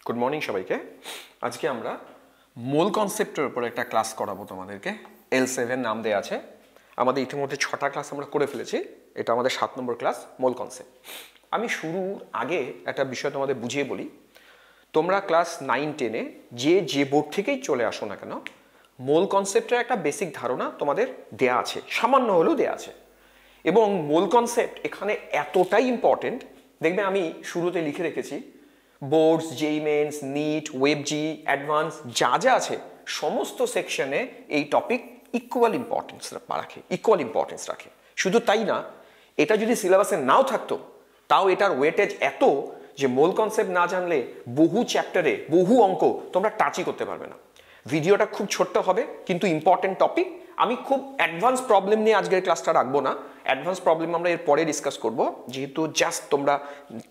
Good morning সবাইকে। আজকে আমরা মোল কনসেপ্টের উপর একটা ক্লাস করাবো তোমাদেরকে। L7 নাম দেয়া আছে। আমাদের ইতিমধ্যে 6টা ক্লাস আমরা করে ফেলেছি। এটা আমাদের 7 নম্বর ক্লাস মোল কনসেপ্ট। আমি শুরুর আগে একটা বিষয় তোমাদের বুঝিয়ে বলি। তোমরা ক্লাস 9-10-এ যে বোর্ড থেকেই চলে আসো না কেন, মোল কনসেপ্টের একটা বেসিক ধারণা তোমাদের দেয়া আছে, সামান্য হলেও দেয়া আছে। এবং মোল কনসেপ্ট এখানে এতটাই ইম্পর্টেন্ট, দেখবে আমি শুরুতে লিখে রেখেছি বোর্ডস, জেই মেন্স, নিট, ওয়েবজি, অ্যাডভান্স যা যা আছে সমস্ত সেকশনে এই টপিক ইকুয়াল ইম্পর্টেন্স রাখে। শুধু তাই না, এটা যদি সিলেবাসে নাও থাকতো তাও এটার ওয়েটেজ এত যে মোল কনসেপ্ট না জানলে বহু চ্যাপ্টারে বহু অঙ্ক তোমরা টাচই করতে পারবে না। ভিডিওটা খুব ছোট্ট হবে কিন্তু ইম্পর্টেন্ট টপিক। আমি খুব অ্যাডভান্স প্রবলেম নিয়ে আজকের ক্লাসটা রাখবো না। অ্যাডভান্স প্রবলেম আমরা এর পরে ডিসকাস করব, যেহেতু জাস্ট তোমরা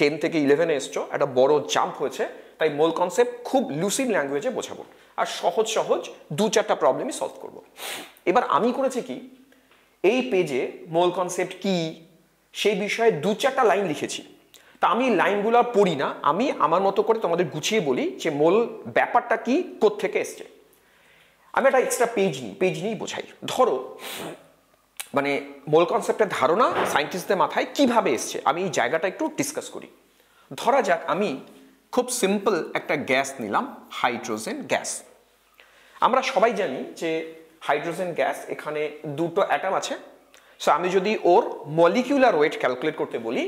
10 থেকে 11-এ এসছো, একটা বড় জাম্প হয়েছে, তাই মোল কনসেপ্ট খুব লুসিড ল্যাঙ্গুয়েজে বোঝাবো আর সহজ 2-4টা প্রবলেমই সলভ করব। এবার আমি করেছি কি, এই পেজে মোল কনসেপ্ট কি সেই বিষয়ে 2-4টা লাইন লিখেছি। তা আমি লাইনগুলো পড়ি না, আমি আমার মতো করে তোমাদের গুছিয়ে বলি যে মোল ব্যাপারটা কি, কোত্থেকে এসছে। আমি একটা এক্সট্রা পেজ নিয়েই বোঝাই। ধরো মানে মোল কনসেপ্টের ধারণা সায়েন্টিস্টদের মাথায় কিভাবে এসছে, আমি এই জায়গাটা একটু ডিসকাস করি। ধরা যাক আমি খুব সিম্পল একটা গ্যাস নিলাম, হাইড্রোজেন গ্যাস। আমরা সবাই জানি যে হাইড্রোজেন গ্যাস এখানে দুটো অ্যাটম আছে। সো আমি যদি ওর মলিকিউলার ওয়েট ক্যালকুলেট করতে বলি,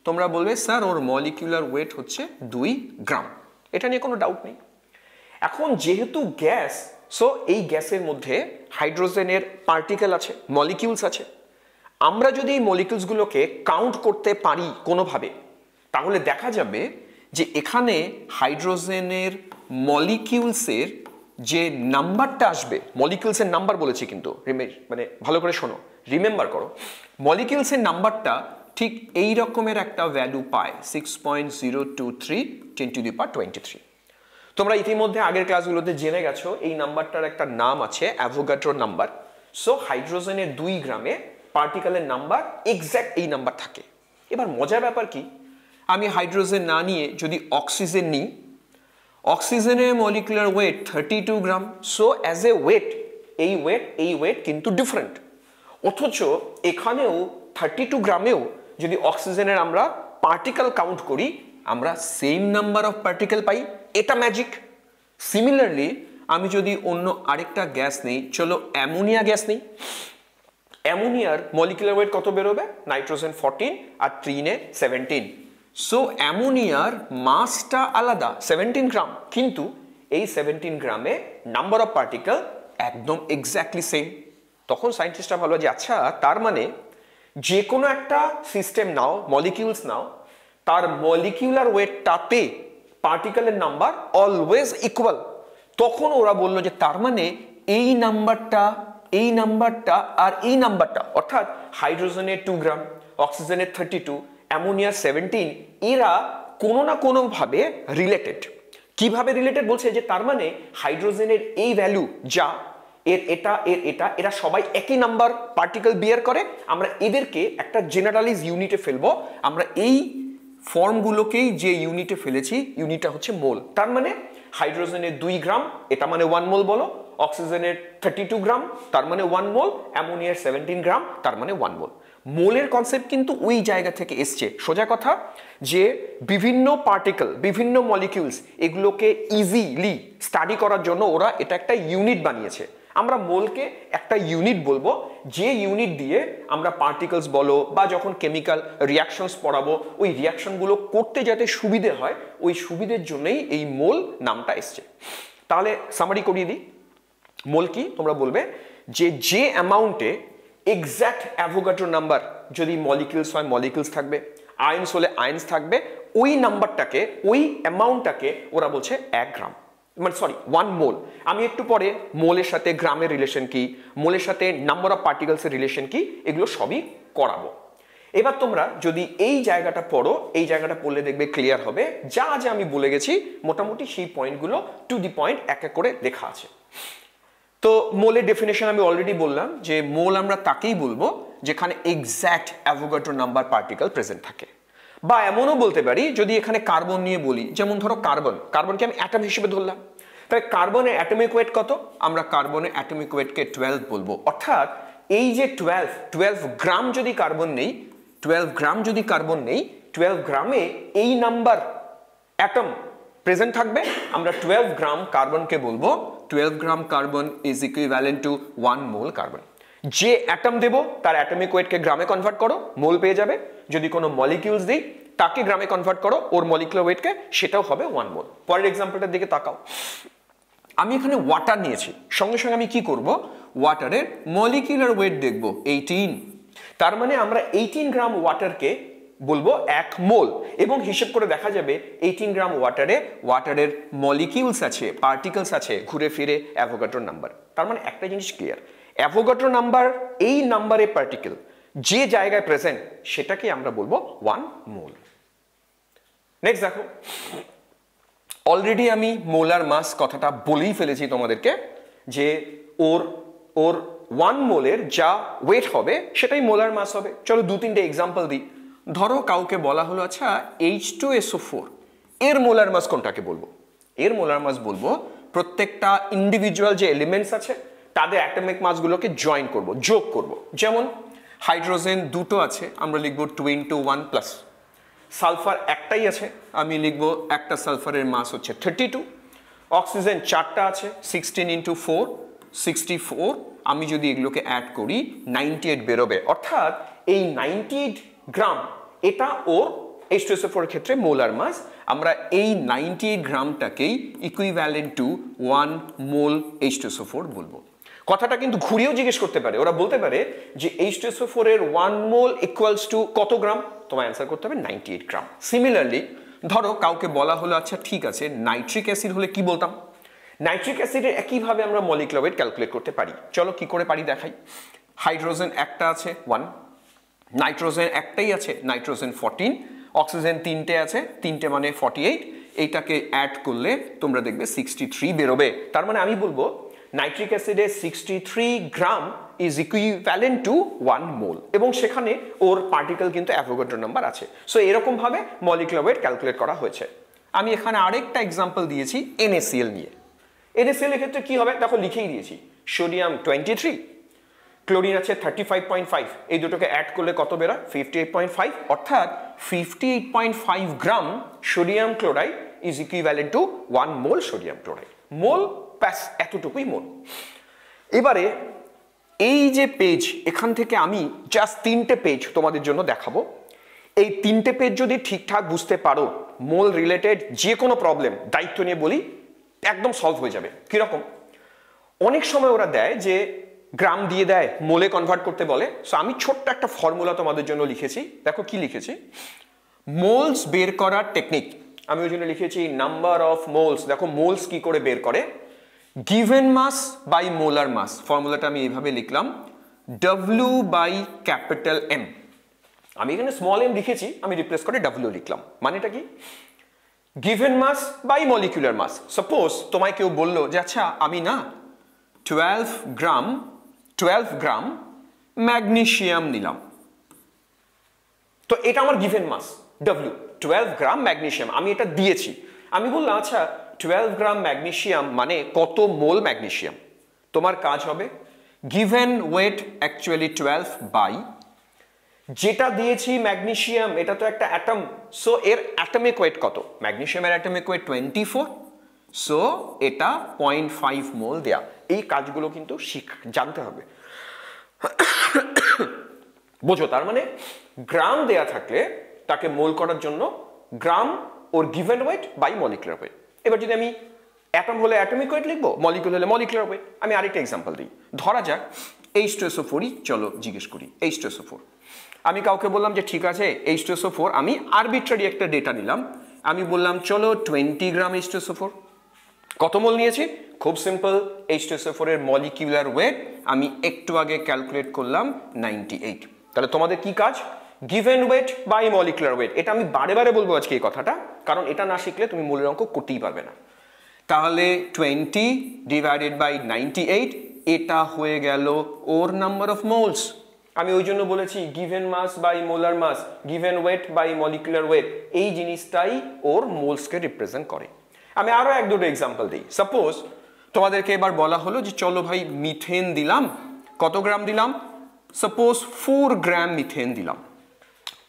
তোমরা বলবে স্যার ওর মলিকিউলার ওয়েট হচ্ছে 2 গ্রাম। এটা নিয়ে কোনো ডাউট নেই। এখন যেহেতু গ্যাস, সো এই গ্যাসের মধ্যে হাইড্রোজেনের পার্টিকেল আছে, মলিকিউলস আছে। আমরা যদি এই মলিকিউলসগুলোকে কাউন্ট করতে পারি কোনোভাবে, তাহলে দেখা যাবে যে এখানে হাইড্রোজেনের মলিকিউলসের যে নাম্বারটা আসবে, মলিকিউলসের নাম্বার বলেছি কিন্তু মানে ভালো করে শোনো, রিমেম্বার করো, মলিকিউলসের নাম্বারটা ঠিক এই রকমের একটা ভ্যালু পায়, 6.023 10⁻23। তোমরা ইতিমধ্যে আগের ক্লাসগুলোতে জেনে গেছো এই নাম্বারটার একটা নাম আছে অ্যাভোগাড্রো নাম্বার। সো হাইড্রোজেনের 2 গ্রামে পার্টিকেলের নাম্বার এক্স্যাক্ট এই নাম্বার থাকে। এবার মজার ব্যাপার কি, আমি হাইড্রোজেন না নিয়ে যদি অক্সিজেন নিই, অক্সিজেনের molecular weight 32 gram. So as a weight এই ওয়েট কিন্তু ডিফারেন্ট। অথচ এখানেও 32 গ্রামেও যদি অক্সিজেনের আমরা পার্টিকেল কাউন্ট করি, আমরা সেম নাম্বার অফ পার্টিকেল পাই। এটা ম্যাজিক। সিমিলারলি আমি যদি অন্য আরেকটা গ্যাস নেই, চলো অ্যামোনিয়া গ্যাস নেই, অ্যামোনিয়ার মলিকুলার ওয়েট কত বেরোবে, নাইট্রোজেন 14 আর 3 17। সো অ্যামোনিয়ার মাসটা আলাদা 17 গ্রাম, কিন্তু এই 17 গ্রামে নাম্বার অফ পার্টিকেল একদম এক্স্যাক্টলি সেম। তখন সায়েন্টিস্টরা ভালো যে আচ্ছা, তার মানে যে কোনো একটা সিস্টেম নাও, মলিকিউলস নাও, তার মলিকিউলার ওয়েটটাতে পার্টিকেলের নাম্বার অলওয়েজ ইকুয়াল। তখন ওরা বলল যে তার মানে এই নাম্বারটা আর এই নাম্বারটা, অর্থাৎ হাইড্রোজেনের 2 গ্রাম, অক্সিজেনের 32, অ্যামোনিয়ার 17, এরা কোনো না কোনো ভাবে রিলেটেড। কিভাবে রিলেটেড বলছে যে তার মানে হাইড্রোজেনের এই ভ্যালু যা, এরা সবাই একই নাম্বার পার্টিকেল বিয়ার করে। আমরা এদেরকে একটা জেনারেলাইজ ইউনিটে ফেলবো। আমরা এই ফর্মগুলোকেই যে ইউনিটে ফেলেছি, ইউনিটটা হচ্ছে মোল। তার মানে হাইড্রোজেনের 2 গ্রাম, এটা মানে 1 মোল বলো, অক্সিজেনের 32 গ্রাম, তার মানে 1 মোল, অ্যামোনিয়ার 17 গ্রাম, তার মানে 1 মোল। মোলের কনসেপ্ট কিন্তু ওই জায়গা থেকে এসছে। সোজা কথা যে বিভিন্ন পার্টিকেল, বিভিন্ন মলিকিউলস, এগুলোকে ইজিলি স্টাডি করার জন্য ওরা এটা একটা ইউনিট বানিয়েছে। আমরা মোলকে একটা ইউনিট বলবো, যে ইউনিট দিয়ে আমরা পার্টিকেলস বলো বা যখন কেমিক্যাল রিয়াকশনস পড়াবো, ওই রিয়াকশনগুলো করতে যাতে সুবিধে হয়, ওই সুবিধের জন্যই এই মোল নামটা এসছে। তাহলে সামারি করিয়ে দিই, মোল কি তোমরা বলবে যে অ্যামাউন্টে এক্স্যাক্ট অ্যাভোগাড্রো নাম্বার, যদি মলিকিউলস হয় মলিকিউলস থাকবে, আয়ন্স হলে আয়ন্স থাকবে, ওই নাম্বারটাকে, ওই অ্যামাউন্টটাকে ওরা বলছে 1 গ্রাম, মানে 1 মোল। আমি একটু পরে মোলের সাথে গ্রামের রিলেশন কি, মোলের সাথে নাম্বার অফ পার্টিকেলসের রিলেশন কি, এগুলো সবই করাবো। এবার তোমরা যদি এই জায়গাটা পড়ো, এই জায়গাটা পড়লে দেখবে ক্লিয়ার হবে যা যা আমি বলে গেছি, মোটামুটি সেই পয়েন্টগুলো টু দি পয়েন্ট এক এক করে লেখা আছে। তো মোলের ডেফিনেশন আমি অলরেডি বললাম যে মোল আমরা তাকেই বলবো যেখানে exact Avogadro number particle present থাকে। বা এমনও বলতে পারি যদি এখানে কার্বন নিয়ে বলি, যেমন ধরো কার্বনকে আমি অ্যাটম হিসেবে ধরলাম, তাহলে কার্বনের অ্যাটমিক ওয়েট কত? আমরা কার্বনের অ্যাটমিক ওয়েটকে 12 বলবো। অর্থাৎ এই যে 12 গ্রাম যদি কার্বন নেই, 12 গ্রাম যদি কার্বন নেই, 12 গ্রামে এই নাম্বার অ্যাটম প্রেজেন্ট থাকবে, আমরা 12 গ্রাম কার্বনকে বলবো 12 গ্রাম carbon is equivalent to 1 mole carbon. যে অ্যাটম দেবো তার অ্যাটমিক ওয়েটকে গ্রামে কনভার্ট করো, মোল পেয়ে যাবে। যদি কোনো মলিকিউলস দিই তাকে গ্রামে কনভার্ট করো, ওর মলিকুলার ওয়েটকে, সেটাও হবে 1 মোল। পরের এক্সাম্পলটার দিকে তাকাও। আমি এখানে ওয়াটার নিয়েছি, সঙ্গে সঙ্গে আমি কি করব, ওয়াটারের মলিকুলার ওয়েট দেখব 18। তার মানে আমরা 18 গ্রাম ওয়াটারকে বলবো 1 মোল, এবং হিসেব করে দেখা যাবে 18 গ্রাম ওয়াটারের মলিকিউলস আছে, পার্টিকেলস আছে, ঘুরে ফিরে অ্যাভোগাড্রো নাম্বার। তার মানে একটা জিনিস ক্লিয়ার, অ্যাভোগাড্রো নাম্বার, এই নাম্বারে পার্টিকেল যে জায়গায় প্রেজেন্ট সেটাকে আমরা বলবো 1 মোল। নেক্সট দেখো, অলরেডি আমি মোলার মাস কথাটা বলেই ফেলেছি তোমাদেরকে, যে ওর 1 মোলের যা ওয়েট হবে সেটাই মোলার মাস হবে। চলো 2-3টে এক্সাম্পল দিই। ধরো কাউকে বলা হলো আচ্ছা H2SO4 এর মোলার মাস কোনটাকে বলবো? এর মোলার মাস বলবো প্রত্যেকটা ইন্ডিভিজুয়াল যে এলিমেন্টস আছে তাদের অ্যাটমিক মাসগুলোকে জয়েন করব, যোগ করব। যেমন হাইড্রোজেন দুটো আছে, আমরা লিখবো 2 × 1+। সালফার একটাই আছে, আমি লিখবো একটা সালফারের মাস হচ্ছে 32। অক্সিজেন 4টা আছে, 16 × 4 64। আমি যদি এগুলোকে অ্যাড করি 98 বেরোবে। অর্থাৎ এই 98 গ্রাম এটা ওর H2SO4 এর ক্ষেত্রে মোলার মাস। আমরা এই 98 গ্রামটাকেই ইকুইভ্যালেন্ট টু 1 মোল H2SO4 বলবো। কথাটা কিন্তু ঘুরিয়েও জিজ্ঞেস করতে পারে, ওরা বলতে পারে যে H2SO4 এর 1 মোল ইকুয়ালস টু কত গ্রাম? তোমায় অ্যান্সার করতে হবে 98 গ্রাম। সিমিলারলি ধরো কাউকে বলা হলো আচ্ছা ঠিক আছে নাইট্রিক অ্যাসিড হলে কি বলতাম? নাইট্রিক অ্যাসিডের একইভাবে আমরা মলিকুলার ওয়েট ক্যালকুলেট করতে পারি। চলো কি করে পারি দেখাই। হাইড্রোজেন একটা আছে 1, নাইট্রোজেন একটাই আছে নাইট্রোজেন 14, অক্সিজেন 3টে আছে 3টে মানে 48। এইটাকে অ্যাড করলে তোমরা দেখবে 63 বেরোবে। তার মানে আমি বলবো নাইট্রিক অ্যাসিডে 63 gram is equivalent to 1 mole, এবং সেখানে ওর পার্টিকেল কিন্তু অ্যাভোগাড্রো নাম্বার আছে। সো এরকম ভাবে মলিকুলার ওয়েট ক্যালকুলেট করা হয়েছে। আমি এখানে আরেকটা এক্সাম্পল দিয়েছি NaCl নিয়ে। NaCl এর ক্ষেত্রে কি হবে দেখো, লিখেই দিয়েছি, সোডিয়াম 23, ক্লোরিন আছে 35.5, এই দুটোকে অ্যাড করলে কত বেরোয়? 58.5। অর্থাৎ 58.5 gram sodium chloride is equivalent to 1 mole sodium chloride. Mole প্যাস এতটুকুই মোল। এবারে এই যে পেজ, এখান থেকে আমি জাস্ট 3টে পেজ তোমাদের জন্য দেখাবো। এই 3টে পেজ যদি ঠিকঠাক বুঝতে পারো, মোল রিলেটেড যে কোনো প্রবলেম দায়িত্ব নিয়ে বলি একদম সলভ হয়ে যাবে। কিরকম? অনেক সময় ওরা দেয় যে গ্রাম দিয়ে দেয়, মোলে কনভার্ট করতে বলে। সো আমি ছোট্ট একটা ফর্মুলা তোমাদের জন্য লিখেছি, দেখো কি লিখেছি। মোলস বের করার টেকনিক, আমি ওই জন্য লিখেছি নাম্বার অফ মোলস। দেখো মোলস কি করে বের করে, given mass by molar mass. ফর্মুলাটা আমি এইভাবে লিখলাম, W/M। আমি এখানে স্মল m লিখেছি, আমি রিপ্লেস করে W লিখলাম। মানেটা কি? Given mass by molecular mass. Suppose তোমায় কেউ বললো যে আচ্ছা আমি না 12 গ্রাম ম্যাগনেসিয়াম নিলাম, তো এটা আমার গিভেন মাস W, 12 গ্রাম ম্যাগনেসিয়াম আমি এটা দিয়েছি। আমি বললাম আচ্ছা 12 গ্রাম ম্যাগনেসিয়াম মানে কত মোল ম্যাগনেসিয়াম? তোমার কাজ হবে গিভেন ওয়েট অ্যাকচুয়ালি 12 বাই যেটা দিয়েছি ম্যাগনেসিয়াম, এটা তো একটা অ্যাটম, সো এর অ্যাটমিক ওয়েট কত? ম্যাগনেসিয়ামের অ্যাটমিক ওয়েট 24, সো এটা 0.5 মোল দেয়া। এই কাজগুলো কিন্তু জানতে হবে, বোঝো? তার মানে গ্রাম দেয়া থাকলে তাকে মোল করার জন্য gram or given weight by molecular weight. এবার যদি আমি অ্যাটম হলে অ্যাটমিক ওয়েট লিখবো, মলিকুল হলে মলিকুলার ওয়েট। আমি আরেকটা এক্সাম্পল দিই, ধরা যাক H2SO4 চলো জিজ্ঞেস করি। H2SO4 আমি কাউকে বললাম যে ঠিক আছে H2SO4, আমি আরবিট্রারি একটা ডেটা নিলাম, আমি বললাম চলো 20 গ্রাম H2SO4। কত মোল নিয়েছি? খুব সিম্পল, H2SO4 এর মলিকুলার ওয়েট আমি একটু আগে ক্যালকুলেট করলাম 98। তাহলে তোমাদের কি কাজ? Given weight by molecular weight. এটা আমি বারে বারে বলবো আজকে এই কথাটা, কারণ এটা না শিখলে তুমি মূলের অঙ্ক করতেই পারবে না। তাহলে 20 / 98, এটা হয়ে গেল ওর নাম্বার অফ মোলস। আমি ওই জন্য বলেছি given mass by molar mass, given weight by molecular weight, এই জিনিসটাই ওর মোলসকে রিপ্রেজেন্ট করে। আমি আরো এক দুটো এক্সাম্পল দিই। সাপোজ তোমাদেরকে এবার বলা হলো যে চলো ভাই মিথেন দিলাম, কত গ্রাম দিলাম, সাপোজ 4 গ্রাম মিথেন দিলাম।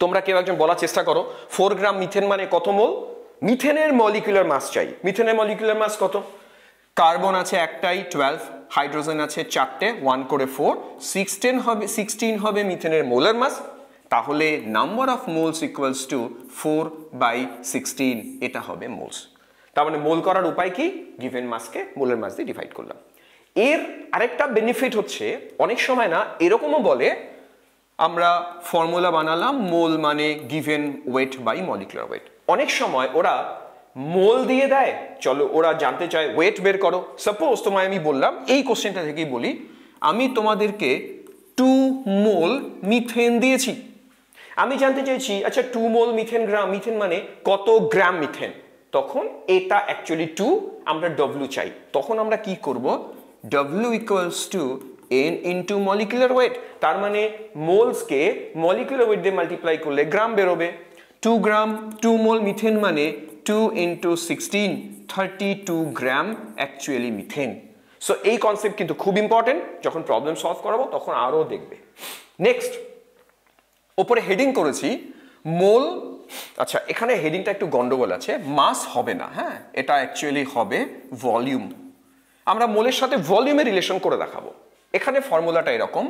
তোমরা কেউ একজন বলার চেষ্টা করো 4 গ্রাম মিথেন মানে কত মোল। মিথেনের মলিকুলার মাস চাই। মিথেনের মলিকুলার মাস কত? কার্বন আছে একটাই 12, হাইড্রোজেন আছে 4টে, 1 করে 4, 16 হবে মিথেনের মোলার মাস। তাহলে number of moles equals to 4/16, এটা হবে মোলস। তার মানে মোল করার উপায় কি? গিভেন মাসকে মোলার মাস দিয়ে ডিভাইড করলাম। এর আরেকটা বেনিফিট হচ্ছে অনেক সময় না এরকমও বলে আমরা ফর্মুলা বানালাম মোল মানে given weight by molecular weight. অনেক সময় ওরা মোল দিয়ে দেয়, চলো ওরা জানতে চায় ওয়েট বের করো। সাপোজ তোমায় আমি বললাম, এই কোশ্চেনটা থেকেই বলি, আমি তোমাদেরকে 2 মোল মিথেন দিয়েছি, আমি জানতে চাইছি আচ্ছা 2 মোল মিথেন মানে কত গ্রাম মিথেন। তখন এটা অ্যাকচুয়ালি 2, আমরা W চাই। তখন আমরা কি করব? W equals to n into molecular weight. তার মানে মোলসকে মলিকুলার ওয়েট দিয়ে মাল্টিপ্লাই করলে গ্রাম বেরোবে। 2 গ্রাম 2 মোল মিথেন মানে 2 ইন্টু 16, 32 গ্রাম অ্যাকচুয়ালি মিথেন। সো এই কনসেপ্ট কিন্তু খুব ইম্পর্টেন্ট, যখন প্রবলেম সলভ করাবো তখন আরও দেখবে। নেক্সট ওপরে হেডিং করেছি মোল। আচ্ছা এখানে হেডিংটা একটু গন্ডগোল আছে, মাস হবে না, হ্যাঁ এটা অ্যাকচুয়ালি হবে ভলিউম। আমরা মোলের সাথে ভলিউমের রিলেশন করে দেখাবো। এখানে ফর্মুলাটা এরকম,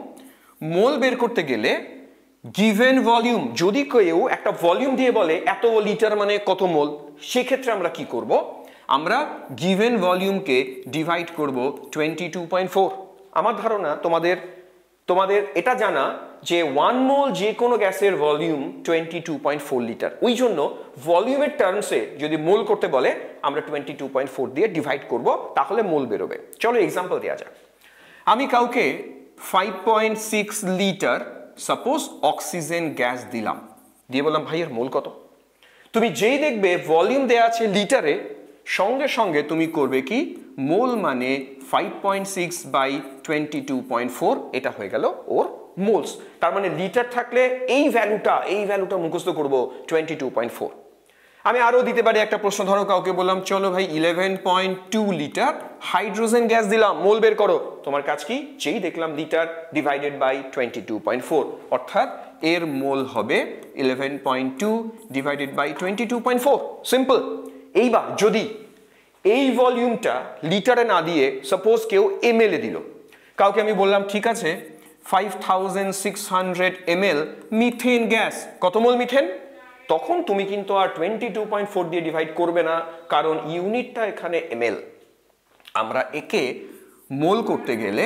মোল বের করতে গেলে গিভেন ভলিউম, যদি কেউ একটা ভলিউম দিয়ে বলে এত লিটার মানে কত মোল, সেক্ষেত্রে আমরা কি করব? আমরা গিভেন ভলিউমকে ডিভাইড করব 22.4। আমার ধারণা তোমাদের এটা জানা যে 1 মোল যে কোনো গ্যাসের ভলিউম 22.4 লিটার। ওই জন্য ভলিউমের টার্মসে যদি মোল করতে বলে আমরা 22.4 দিয়ে ডিভাইড করব, তাহলে মোল বেরোবে। চলো এক্সাম্পল দেওয়া যাক। আমি কাউকে 5.6 লিটার সাপোজ অক্সিজেন গ্যাস দিলাম, দিয়ে বললাম ভাই এর মোল কত। তুমি যেই দেখবে ভলিউম দেয়া আছে লিটারে, সঙ্গে সঙ্গে তুমি করবে কি মোল মানে 5.6/22.4, এটা হয়ে গেল ওর মোলস। তার মানে লিটার থাকলে এই ভ্যালুটা মুখস্থ করব 22.4। আমি আরো দিতে পারি একটা প্রশ্ন, ধরো কাউকে বললাম চলো ভাই 11.2 লিটার হাইড্রোজেন গ্যাস দিলাম, মোল বের করো। তোমার কাজ কি? যেই দেখলাম লিটার ডিভাইডেড বাই 22.4, অর্থাৎ এর মোল হবে 11.2 ডিভাইডেড বাই 22.4। সিম্পল। এইবার যদি এই ভলিউমটা লিটারে না দিয়ে সাপোজ কেউ ml এ দিল, কাউকে আমি বললাম ঠিক আছে 5600 ml মিথেন গ্যাস, কত মোল মিথেন? তখন তুমি কিন্তু আর 22.4 দিয়ে ডিভাইড করবে না, কারণ ইউনিটটা এখানে ml। আমরা একে মোল করতে গেলে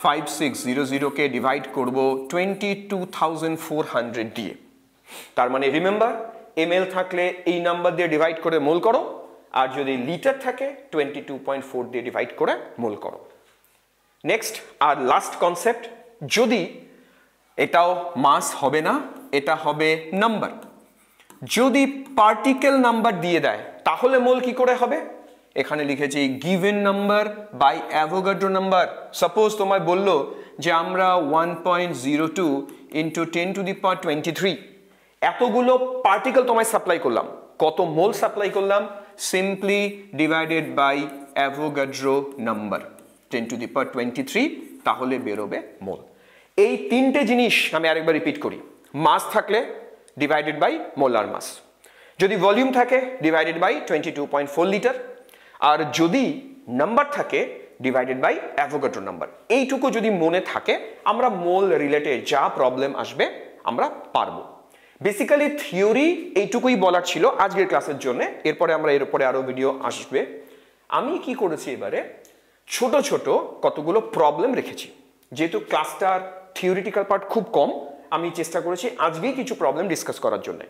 5600 কে ডিভাইড করব 22,400 দিয়ে। তার মানে রিমেম্বার, ml থাকলে এই নাম্বার দিয়ে ডিভাইড করে মোল করো, আর যদি লিটার থাকে 22.4 দিয়ে ডিভাইড করে মোল করো। নেক্সট আর লাস্ট কনসেপ্ট, যদি এটাও মাস হবে না, এটা হবে নাম্বার। যদি পার্টিকেল নাম্বার দিয়ে দেয় তাহলে মোল কি করে হবে? এখানে লিখেছি given number by Avogadro number. Suppose তোমায় বললো যে আমরা 1.02 ইন্টু 10⁻23 এতগুলো পার্টিকেল তোমায় সাপ্লাই করলাম, কত মোল সাপ্লাই করলাম? Simply divided by Avogadro number 10⁻23, তাহলে বেরোবে মোল। এই তিনটে জিনিস আমি আরেকবার রিপিট করি। মাস থাকলে ডিভাইডেড বাই মোলার মাস, যদি ভলিউম থাকে ডিভাইডেড বাই 22.4 লিটার, আর যদি নাম্বার থাকে ডিভাইডেড বাই অ্যাভোগাড্রো নাম্বার। এইটুকু যদি মনে থাকে, আমরা মোল রিলেটেড যা প্রবলেম আসবে আমরা পারবো। বেসিক্যালি থিওরি এইটুকুই বলার ছিল আজকের ক্লাসের জন্য। এরপরে আমরা এর উপরে আরো ভিডিও আসবে। আমি কি করেছি এবারে ছোট ছোট কতগুলো প্রবলেম রেখেছি, যেহেতু ক্লাসটার থিওরিটিক্যাল পার্ট খুব কম, আমি চেষ্টা করেছি আজকেই কিছু প্রবলেম ডিসকাস করার জন্য।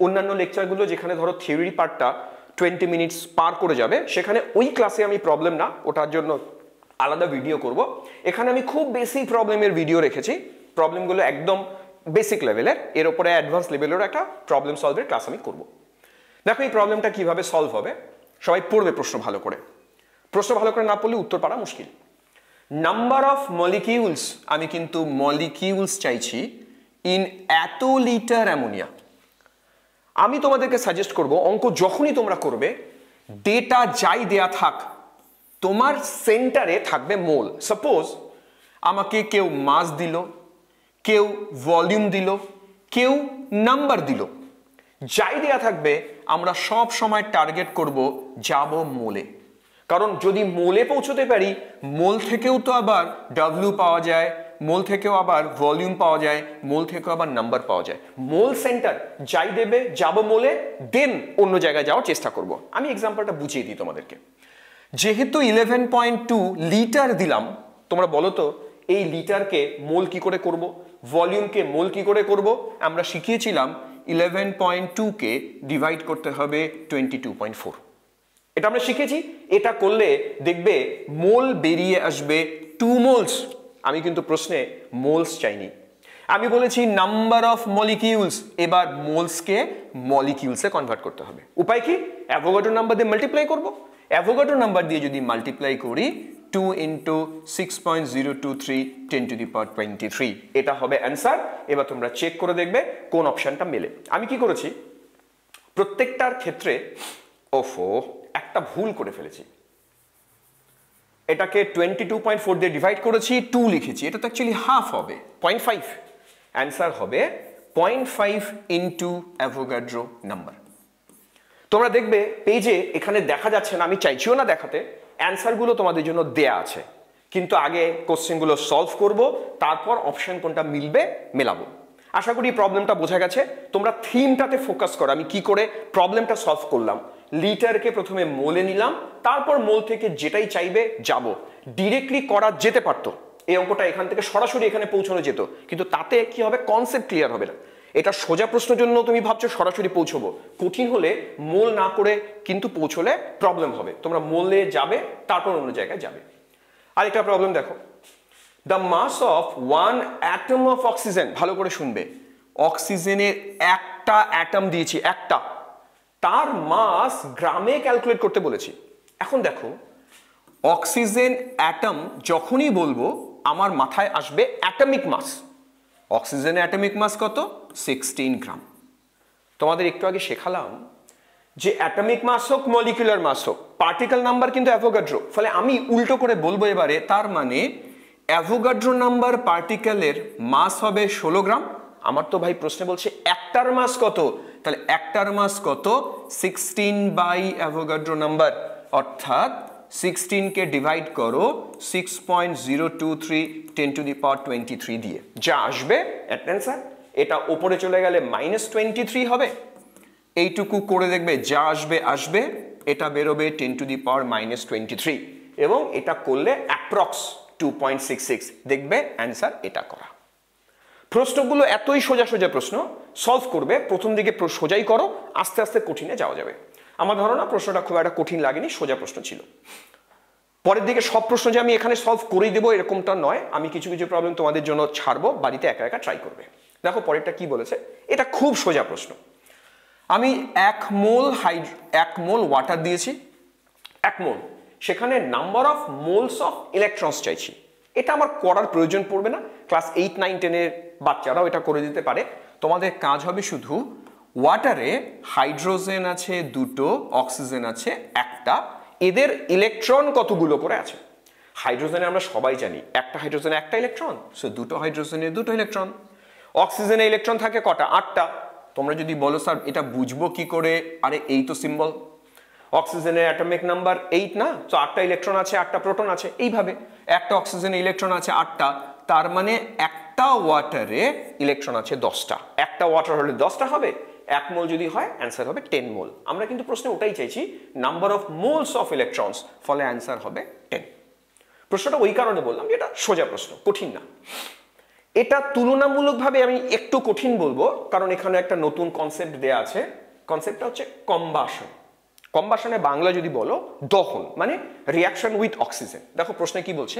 অন্যান্য লেকচারগুলো যেখানে ধরো থিওরি পার্টটা 20 মিনিটস পার করে যাবে, সেখানে ওই ক্লাসে আমি প্রবলেম না, ওটার জন্য আলাদা ভিডিও করব। এখানে আমি খুব বেসিক প্রবলেমের ভিডিও রেখেছি, প্রবলেমগুলো একদম বেসিক লেভেলের, এর উপরে অ্যাডভান্স লেভেলের একটা প্রবলেম সলভের ক্লাস আমি করব। দেখো এই প্রবলেমটা কিভাবে সলভ হবে, সবাই পড়বে প্রশ্ন ভালো করে। প্রশ্ন ভালো করে না পড়লে উত্তর পারা মুশকিল। নাম্বার অফ মলিকিউলস, আমি কিন্তু মলিকিউলস চাইছি ইন এত লিটার অ্যামোনিয়া। আমি তোমাদেরকে সাজেস্ট করব অঙ্ক যখনই তোমরা করবে ডেটা যাই দেয়া থাক তোমার সেন্টারে থাকবে মোল। সাপোজ আমাকে কেউ মাস দিল, কেউ ভলিউম দিল, কেউ নাম্বার দিল, যাই দেয়া থাকবে আমরা সব সময় টার্গেট করব যাব মোলে। কারণ যদি মোলে পৌঁছতে পারি, মোল থেকেও তো আবার ডাব্লিউ পাওয়া যায়, মোল থেকেও আবার ভলিউম পাওয়া যায়, মোল থেকেও আবার নাম্বার পাওয়া যায়। মোল সেন্টার যাই দেবে যাব মোলে, দেন অন্য জায়গায় যাওয়ার চেষ্টা করব। আমি এক্সাম্পলটা বুঝিয়ে দিই তোমাদেরকে। যেহেতু 11.2 লিটার দিলাম, তোমরা বলো তো এই লিটারকে মোল কি করে করব, ভলিউমকে মোল কি করে করব? আমরা শিখিয়েছিলাম 11.2 কে ডিভাইড করতে হবে 22.4। এটা আমরা শিখেছি। এটা করলে দেখবে মোল বেরিয়ে আসবে 2 মোলস। আমি কিন্তু প্রশ্নে মোলস চাইনি, আমি বলেছি নাম্বার অফ মলিকিউলস। এবার মোলসকে মলিকিউলসে কনভার্ট করতে হবে। উপায় কি? অ্যাভোগাড্রো নাম্বার দিয়ে মাল্টিপ্লাই করব। অ্যাভোগাড্রো নাম্বার দিয়ে যদি মাল্টিপ্লাই করি 2 × 6.023 10⁻23, এটা হবে অ্যান্সার। এবার তোমরা চেক করে দেখবে কোন অপশনটা মেলে। আমি কি করেছি, প্রত্যেকটার ক্ষেত্রে ওফো একটা ভুল করে ফেলেছি। এটাকে 22.4 দিয়ে ডিভাইড করেছি, 2 লিখেছি, এটা তো অ্যাকচুয়ালি হাফ হবে 0.5। অ্যান্সার হবে 0.5 ইন্টু অ্যাভোগাড্রো নাম্বার। তোমরা দেখবে পেজে এখানে দেখা যাচ্ছে না, আমি চাইছিও না দেখাতে, অ্যান্সারগুলো তোমাদের জন্য দেয়া আছে, কিন্তু আগে কোশ্চেনগুলো সলভ করব, তারপর অপশন কোনটা মিলবে মেলাবো। আশা করি প্রবলেমটা বোঝা গেছে। তোমরা থিমটাতে ফোকাস করো। আমি কি করে প্রবলেমটা সলভ করলাম, লিটারকে প্রথমে মোলে নিলাম, তারপর মোল থেকে যেটাই চাইবে যাব। ডিরেক্টলি করা যেতে পারতো, এই অঙ্কটা এখান থেকে সরাসরি এখানে পৌঁছানো যেত, কিন্তু তাতে কি হবে, কনসেপ্ট ক্লিয়ার হবে না। এটা সোজা প্রশ্নের জন্য তুমি ভাবছো সরাসরি পৌঁছবো, কঠিন হলে মোল না করে কিন্তু পৌঁছলে প্রবলেম হবে। তোমরা মোলে যাবে, তারপর অন্য জায়গায় যাবে। আরেকটা প্রবলেম দেখো, the mass of 1 atom of oxygen. ভালো করে শুনবে, অক্সিজেনের একটা অ্যাটম দিয়েছি, একটা, তার মাস গ্রামে ক্যালকুলেট করতে বলেছি। এখন দেখো অক্সিজেন অ্যাটম যখনই বলবো আমার মাথায় আসবে অ্যাটমিক মাস। অক্সিজেনের অ্যাটমিক মাস কত? 16 গ্রাম। তোমাদের একটু আগে শেখালাম যে অ্যাটমিক মাস হোক মলিকুলার মাস হোক, পার্টিকেল নাম্বার কিন্তু অ্যাভোগাড্রো। ফলে আমি উল্টো করে বলবো এবারে, তার মানে অ্যাভোগাড্রো নাম্বার পার্টিকেলের মাস হবে 16 গ্রাম। আমার তো ভাই প্রশ্নে বলছে একটার মাস কত, তাহলে একটার মাস কত? 16 বাই অ্যাভোগাড্রো নাম্বার, অর্থাৎ 16 কে ডিভাইড করো 6.023 10⁻23 দিয়ে, যা আসবে অ্যান্সার। এটা উপরে চলে গেলে -23 হবে। এইটুকু করে দেখবে যা আসবে আসবে, এটা বেরোবে 10⁻23, এবং এটা করলে অ্যাপ্রক্স 2.66। দেখবে অ্যান্সার এটা করা। প্রশ্নগুলো এতই সোজা সোজা প্রশ্ন, সলভ করবে প্রথম দিকে সোজাই করো, আস্তে আস্তে কঠিনে যাওয়া যাবে। আমার ধারণা প্রশ্নটা খুব একটা কঠিন লাগেনি, সোজা প্রশ্ন ছিল। পরের দিকে সব প্রশ্ন যে আমি এখানে সলভ করেই দেবো এরকমটা নয়, আমি কিছু কিছু প্রবলেম তোমাদের জন্য ছাড়বো, বাড়িতে একা একা ট্রাই করবে। দেখো পরেরটা কি বলেছে, এটা খুব সোজা প্রশ্ন। আমি 1 মোল ওয়াটার দিয়েছি, 1 মোল, সেখানে number of moles of electrons চাইছি। এটা আমার করার প্রয়োজন পড়বে না, ক্লাস 8, 9, 10 এর বাচ্চারাও এটা করে দিতে পারে। তোমাদের কাজ হবে শুধু ওয়াটারে হাইড্রোজেন আছে 2টো, অক্সিজেন আছে 1টা, এদের ইলেকট্রন কতগুলো করে আছে। হাইড্রোজেনে আমরা সবাই জানি একটা হাইড্রোজেনে 1টা ইলেকট্রন, সো 2টো হাইড্রোজেনে 2টো ইলেকট্রন। অক্সিজেনে ইলেকট্রন থাকে কটা? 8টা। তোমরা যদি বলো স্যার এটা বুঝবো কি করে, আরে এই তো সিম্বল, অক্সিজেনের অ্যাটমিক নাম্বার 8 না, তো 8টা ইলেকট্রন আছে, 8টা প্রোটন আছে, এইভাবে একটা অক্সিজেনে ইলেকট্রন আছে 8টা, তার মানে একটা ওয়াটারে ইলেকট্রন আছে 10টা। একটা ওয়াটার হলে 10টা হবে, 1 মোল যদি হয় অ্যান্সার হবে 10 মোল। আমরা কিন্তু প্রশ্নে ওটাই চাইছি, number of moles of electrons, ফলে অ্যান্সার হবে 10। প্রশ্নটা ওই কারণে বললাম যে এটা সোজা প্রশ্ন, কঠিন না। এটা তুলনামূলকভাবে আমি একটু কঠিন বলবো, কারণ এখানে একটা নতুন কনসেপ্ট দেয়া আছে। কনসেপ্টটা হচ্ছে কম্বাশন। কম্বাশনে বাংলা যদি বলো দহন, মানে রিয়াকশন উইথ অক্সিজেন। দেখো প্রশ্নে কি বলছে,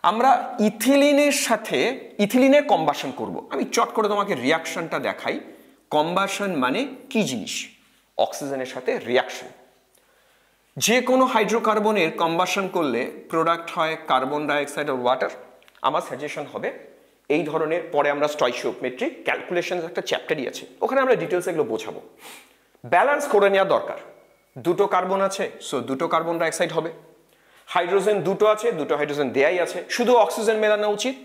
আমরা ইথিলিনের সাথে ইথিলিনের কম্বাশন করব। আমি চট করে তোমাকে রিয়াকশনটা দেখাই। কম্বাশন মানে কি জিনিস? অক্সিজেনের সাথে রিয়াকশন। যে কোনো হাইড্রোকার্বনের কম্বাসন করলে প্রোডাক্ট হয় কার্বন ডাইঅক্সাইড আর ওয়াটার। আমার সাজেশন হবে এই ধরনের, পরে আমরা স্টয়চিওমেট্রিক ক্যালকুলেশন একটা চ্যাপ্টারই আছে, ওখানে আমরা ডিটেলস এগুলো বোঝাবো। ব্যালেন্স করে নেওয়া দরকার। দুটো কার্বন আছে, সো দুটো কার্বন ডাইঅক্সাইড হবে। হাইড্রোজেন দুটো আছে, দুটো হাইড্রোজেন দেয়াই আছে, শুধু অক্সিজেন মেলানো উচিত।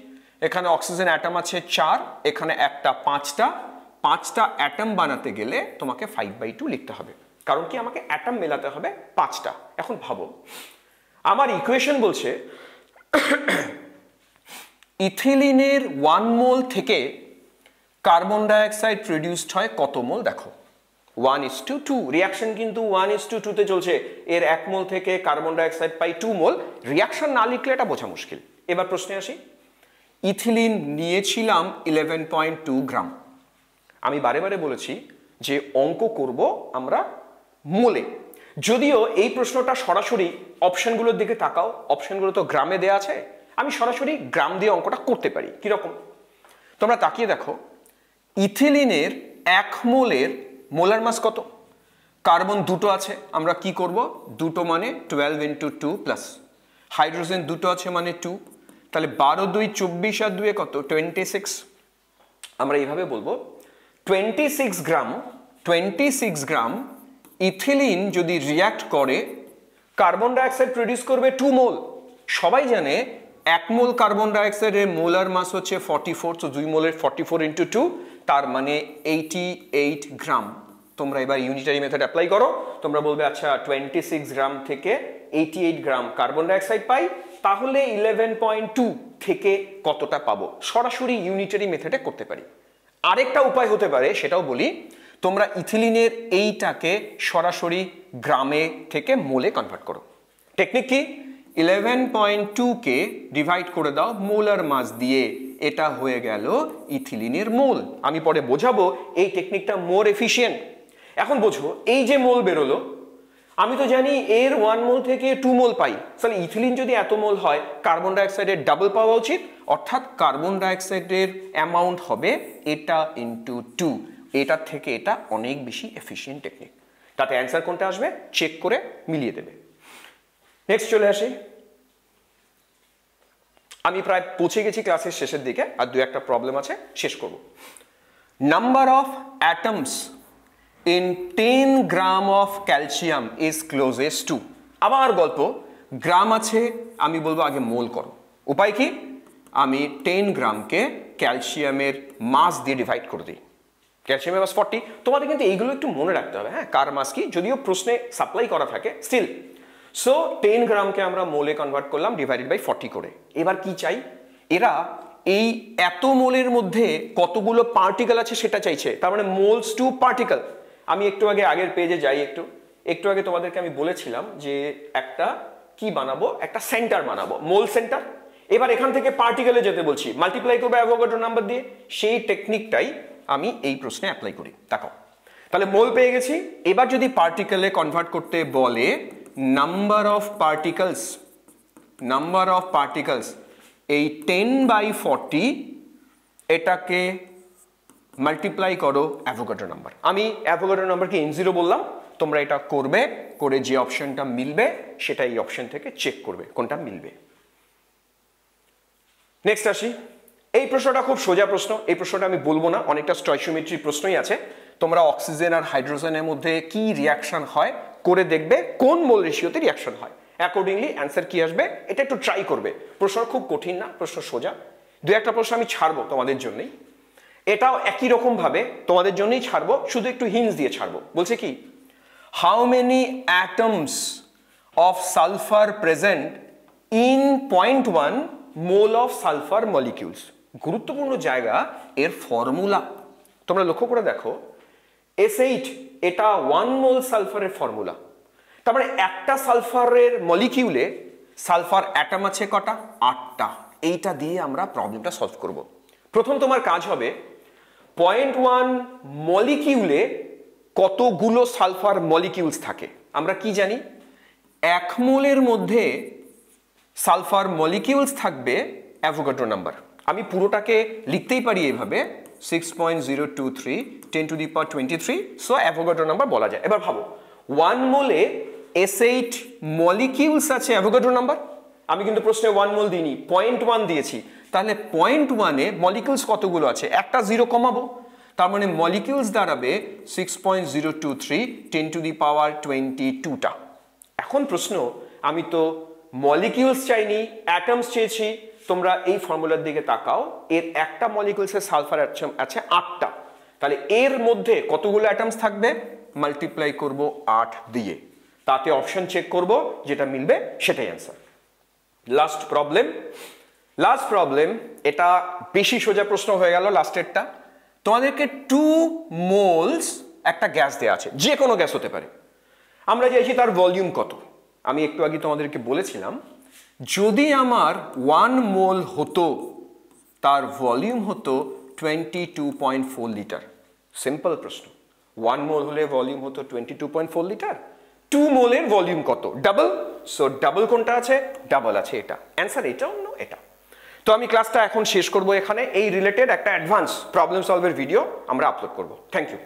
এখানে অক্সিজেন অ্যাটম আছে 4, এখানে একটা 5টা অ্যাটম বানাতে গেলে তোমাকে 5/2 লিখতে হবে, কারণ কি আমাকে অ্যাটম মেলাতে হবে 5টা। এখন ভাবো আমার ইকুয়েশন বলছে ইথিলিনের 1 মোল থেকে কার্বন ডাইঅক্সাইড প্রডিউসড হয় কত মোল। দেখো 1:2, রিয়াকশন কিন্তু 1:2 তে চলছে। এর 1 মোল থেকে কার্বন ডাইঅক্সাইড পাই 2 মোল। রিয়াকশন না লিখলে এটা বোঝা মুশকিল। এবার প্রশ্নে আসি, ইথিলিন নিয়েছিলাম 11.2 গ্রাম। আমি বারে বারে বলেছি যে অঙ্ক করব আমরা মোলে, যদিও এই প্রশ্নটা সরাসরি অপশনগুলোর দিকে তাকাও, অপশনগুলো তো গ্রামে দেয়া আছে, আমি সরাসরি গ্রাম দিয়ে অঙ্কটা করতে পারি। কিরকম তোমরা তাকিয়ে দেখো, ইথিলিনের 1 মোলের মোলার মাস কত? কার্বন দুটো আছে, আমরা কি করব, দুটো মানে 12 × 2 প্লাস হাইড্রোজেন দুটো আছে মানে 2, তাহলে 12 2 24 আর 2 কত 26। আমরা এইভাবে বলবো 26 গ্রাম ইথিলিন যদি রিয়াক্ট করে কার্বন ডাইঅক্সাইড প্রডিউস করবে 2 মোল। সবাই জানে 1 মোল কার্বন ডাইঅক্সাইডের মোলার মাস হচ্ছে 44, তো 2 মোলের 44 × 2, তার মানে 88 গ্রাম। তোমরা এবার ইউনিটারি মেথড অ্যাপ্লাই করো, তোমরা বলবে আচ্ছা 26 গ্রাম থেকে 88 গ্রাম কার্বন ডাইঅক্সাইড পাই, তাহলে 11.2 থেকে কতটা পাবো, সরাসরি ইউনিটারি মেথডে করতে পারি। আরেকটা উপায় হতে পারে, সেটাও বলি, তোমরা ইথিলিনের এইটাকে সরাসরি গ্রামে থেকে মোলে কনভার্ট করো। টেকনিক কি, 11.2 কে ডিভাইড করে দাও মোলার মাস দিয়ে, এটা হয়ে গেল ইথিলিনের মোল। আমি পরে বোঝাবো এই টেকনিকটা মোর এফিশিয়েন্ট। এখন বোঝো, এই যে মোল বেরোলো, আমি তো জানি এর 1 মোল থেকে 2 মোল পাই, তাহলে ইথিলিন যদি এত মোল হয় কার্বন ডাইঅক্সাইডের ডাবল পাওয়া উচিত, অর্থাৎ কার্বন ডাইঅক্সাইডের অ্যামাউন্ট হবে এটা ইন্টু 2। এটার থেকে এটা অনেক বেশি এফিশিয়েন্ট টেকনিক। তাতে অ্যান্সার কোনটা আসবে চেক করে মিলিয়ে দেবে। নেক্সট চলে আসি, আমি প্রায় পৌঁছে গেছি ক্লাসের শেষের দিকে, আর 2-1টা প্রবলেম আছে, শেষ করব। Number of atoms in 10 gram of calcium is closest to. আবার গল্প, গ্রাম আছে, আমি বলবো আগে মোল করো। উপায় কি, আমি 10 গ্রামকে ক্যালসিয়ামের মাস দিয়ে ডিভাইড করে দিই। ক্যালসিয়ামের মাস 40। তোমাদের কিন্তু এইগুলো একটু মনে রাখতে হবে, হ্যাঁ, কার মাস কি, যদিও প্রশ্নে সাপ্লাই করা থাকে স্টিল। সো 10 গ্রামকে আমরা মোলে কনভার্ট করলাম ডিভাইডেড বাই 40 করে। এবার কি চাই, এরা এই এত মোলের মধ্যে কতগুলো পার্টিকেল আছে সেটা চাইছে, তার মানে মোলস টু পার্টিকেল। আমি একটু আগে আগের পেজে যাই, একটু আগে তোমাদেরকে আমি বলেছিলাম যে একটা কি বানাবো, একটা সেন্টার বানাবো, মোল সেন্টার। এবার এখান থেকে পার্টিকেলে যেতে বলছি, মাল্টিপ্লাই করবো অ্যাভোগাড্রো নাম্বার দিয়ে। সেই টেকনিকটাই আমি এই প্রশ্নে অ্যাপ্লাই করি। দেখো, তাহলে মোল পেয়ে গেছি। এবার যদি পার্টিকেলে কনভার্ট করতে বলে, নাম্বার অফ পার্টিকেলস এই 10/40 এটাকে মাল্টিপ্লাই করো অ্যাভোগাড্রো নাম্বার। আমি অ্যাভোগাড্রো নাম্বারকে n0 বললাম, তোমরা এটা করবে, করে যে অপশনটা মিলবে সেটা এই অপশন থেকে চেক করবে কোনটা মিলবে। নেক্সট আসি, এই প্রশ্নটা খুব সোজা প্রশ্ন, এই প্রশ্নটা আমি বলবো না, অনেকটা স্টয়চিওমেট্রি প্রশ্নই আছে। তোমরা অক্সিজেন আর হাইড্রোজেনের মধ্যে কি রিয়াকশন হয় করে দেখবে, কোন মোল রেশিওতে রিয়াকশন হয়, অ্যাকর্ডিংলি অ্যান্সার কি আসবে এটা একটু ট্রাই করবে। প্রশ্ন খুব কঠিন না, প্রশ্ন সোজা। 2-1টা প্রশ্ন আমি ছাড়বো তোমাদের জন্যই, এটাও একই রকম ভাবে তোমাদের জন্যই ছাড়বো, শুধু একটু হিন্টস দিয়ে ছাড়বো। বলছে কি, how many atoms of sulphur present in 0.1 mole of sulphur molecules. গুরুত্বপূর্ণ জায়গা, এর ফর্মুলা তোমরা লক্ষ্য করে দেখো, S8 এটা 1 মোল সালফারের ফর্মুলা। তার মানে একটা সালফারের মলিকিউলে সালফার অ্যাটম আছে কটা, 8টা। এইটা দিয়ে আমরা প্রবলেমটা সলভ করব। প্রথম তোমার কাজ হবে 0.1 মলিকিউলে কতগুলো সালফার মলিকিউলস থাকে। আমরা কি জানি, 1 মোলের মধ্যে সালফার মলিকিউলস থাকবে অ্যাভোগাড্রো নাম্বার। আমি পুরোটাকে লিখতেই পারি এইভাবে, 6.023 10⁻23, সো অ্যাভোগাড্রো নাম্বার বলা যায়। এবার ভাবো 1 মোলে S8 মলিকিউলস আছে অ্যাভোগাড্রো নাম্বার। আমি কিন্তু প্রশ্নে 1 মোল দিইনি, 0.1 দিয়েছি। তাহলে 0.1 এ মলিকিউলস কতগুলো আছে? একটা জিরো কমাবো, তার মানে মলিকিউলস দাঁড়াবে 6.023 10⁻²2টা। এখন প্রশ্ন, আমি তো মলিকিউলস চাইনি, অ্যাটমস চেয়েছি। তোমরা এই ফর্মুলার দিকে তাকাও, এর একটা মলিকিউলসের সালফার অ্যাটম আছে 8টা। তাহলে এর মধ্যে কতগুলো অ্যাটমস থাকবে? মাল্টিপ্লাই করব 8 দিয়ে, তাতে অপশন চেক করব, যেটা মিলবে সেটাই অ্যান্সার। লাস্ট প্রবলেম, এটা বেশি সোজা প্রশ্ন হয়ে গেল লাস্টেরটা। তোমাদেরকে 2 মোলস একটা গ্যাস দেওয়া আছে, যে কোনো গ্যাস হতে পারে। আমরা চাইছি তার ভলিউম কত। আমি একটু আগে তোমাদেরকে বলেছিলাম, যদি আমার 1 মোল হতো, তার ভলিউম হতো 22.4 লিটার। সিম্পল প্রশ্ন, 1 মোল হলে ভলিউম হতো 22.4 লিটার। 2 মোলের ভলিউম কত? ডাবল। সো ডাবল কোনটা আছে? ডাবল আছে এটা। অ্যান্সার এটা, অন্য এটা। তো আমি ক্লাসটা এখন শেষ করব এখানে। এই রিলেটেড একটা অ্যাডভান্স প্রবলেম সলভের ভিডিও আমরা আপলোড করব। Thank you.